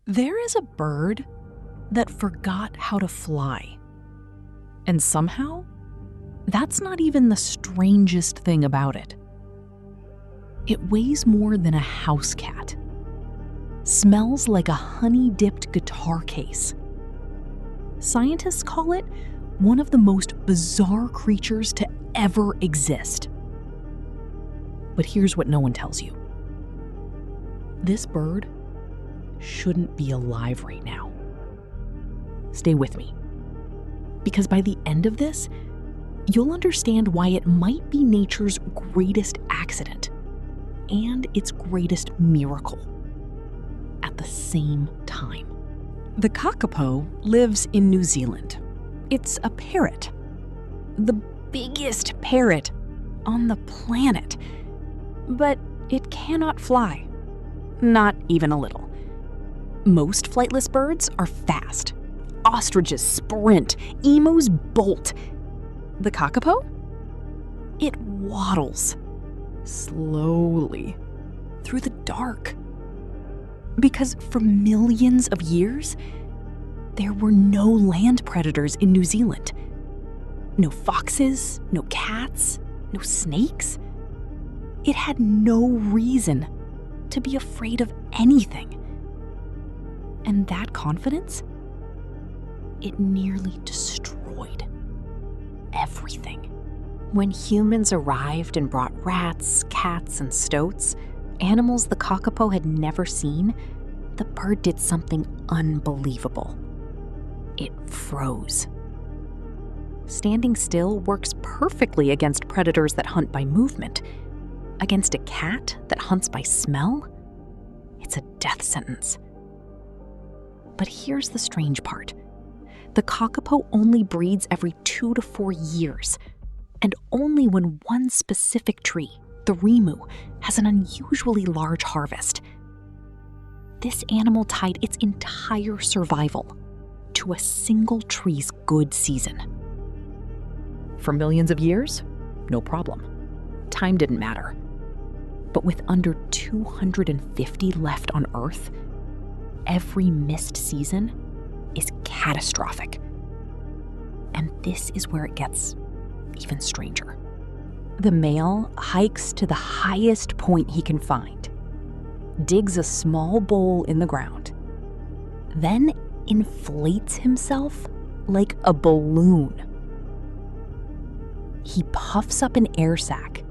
There is a bird that forgot how to fly. And somehow, that's not even the strangest thing about it. It weighs more than a house cat, smells like a honey-dipped guitar case. Scientists call it one of the most bizarre creatures to ever exist. But here's what no one tells you. This bird shouldn't be alive right now. Stay with me, because by the end of this, you'll understand why it might be nature's greatest accident and its greatest miracle at the same time. The kakapo lives in New Zealand. It's a parrot, the biggest parrot on the planet, but it cannot fly, not even a little. Most flightless birds are fast. Ostriches sprint, emus bolt. The kakapo? It waddles slowly through the dark. Because for millions of years, there were no land predators in New Zealand. No foxes, no cats, no snakes. It had no reason to be afraid of anything. And that confidence, it nearly destroyed everything. When humans arrived and brought rats, cats, and stoats, animals the kakapo had never seen, the bird did something unbelievable. It froze. Standing still works perfectly against predators that hunt by movement. Against a cat that hunts by smell, it's a death sentence. But here's the strange part. The kakapo only breeds every 2 to 4 years, and only when one specific tree, the rimu, has an unusually large harvest. This animal tied its entire survival to a single tree's good season. For millions of years, no problem. Time didn't matter. But with under 250 left on Earth, every missed season is catastrophic. And this is where it gets even stranger. The male hikes to the highest point he can find, digs a small bowl in the ground, then inflates himself like a balloon. He puffs up an air sac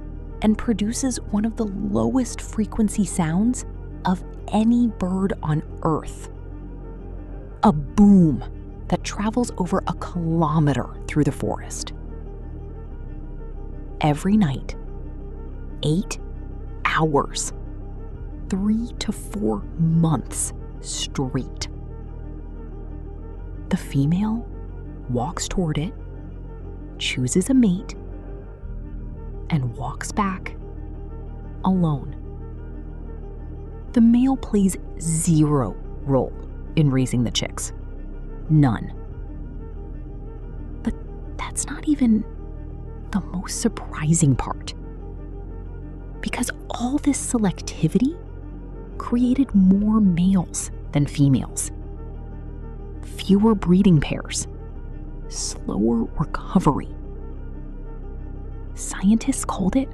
and produces one of the lowest frequency sounds of any bird on Earth. A boom that travels over a kilometer through the forest. Every night, 8 hours, 3 to 4 months straight. The female walks toward it, chooses a mate, and walks back alone. The male plays zero role in raising the chicks. None. But that's not even the most surprising part. Because all this selectivity created more males than females. Fewer breeding pairs. Slower recovery. Scientists called it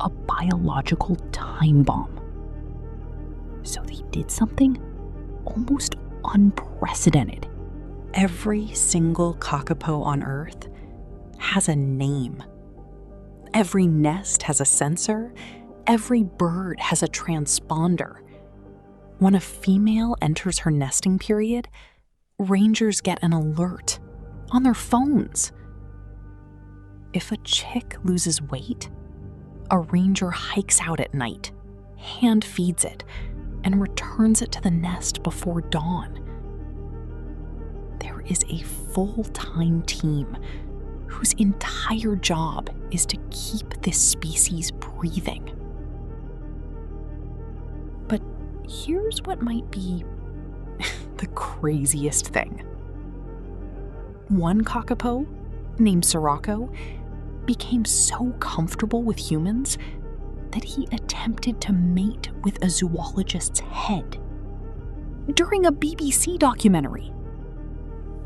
a biological time bomb. So they did something almost unprecedented. Every single kakapo on Earth has a name. Every nest has a sensor. Every bird has a transponder. When a female enters her nesting period, rangers get an alert on their phones. If a chick loses weight, a ranger hikes out at night, hand feeds it, and returns it to the nest before dawn. There is a full-time team whose entire job is to keep this species breathing. But here's what might be the craziest thing. One kakapo, named Sirocco, became so comfortable with humans that he attempted to mate with a zoologist's head. during a BBC documentary.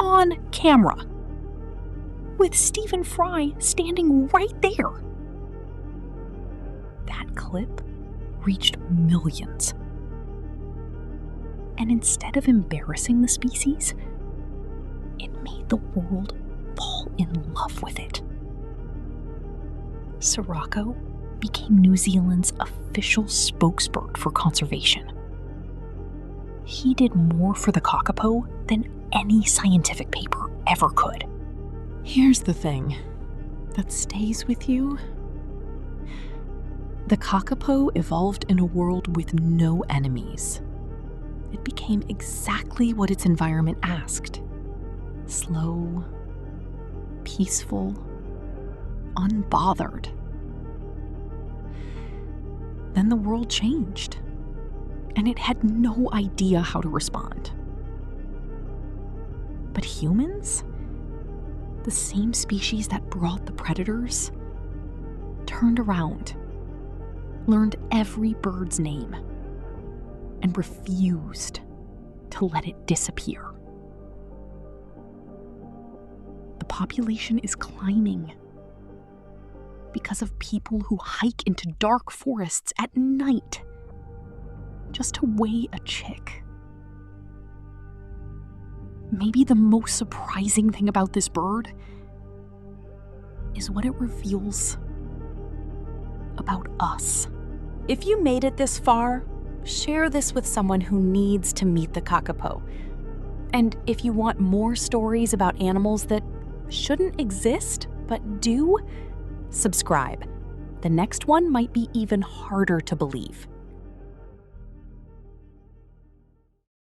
On camera. With Stephen Fry standing right there. That clip reached millions. And instead of embarrassing the species, it made the world fall in love with it. Sirocco became New Zealand's official spokesbird for conservation. He did more for the Kakapo than any scientific paper ever could. Here's the thing that stays with you. The Kakapo evolved in a world with no enemies. It became exactly what its environment asked. Slow, peaceful, unbothered. Then the world changed, and it had no idea how to respond. But humans, the same species that brought the predators, turned around, learned every bird's name, and refused to let it disappear. The population is climbing because of people who hike into dark forests at night just to weigh a chick. Maybe the most surprising thing about this bird is what it reveals about us. If you made it this far, share this with someone who needs to meet the Kakapo. And if you want more stories about animals that shouldn't exist but do, subscribe. The next one might be even harder to believe.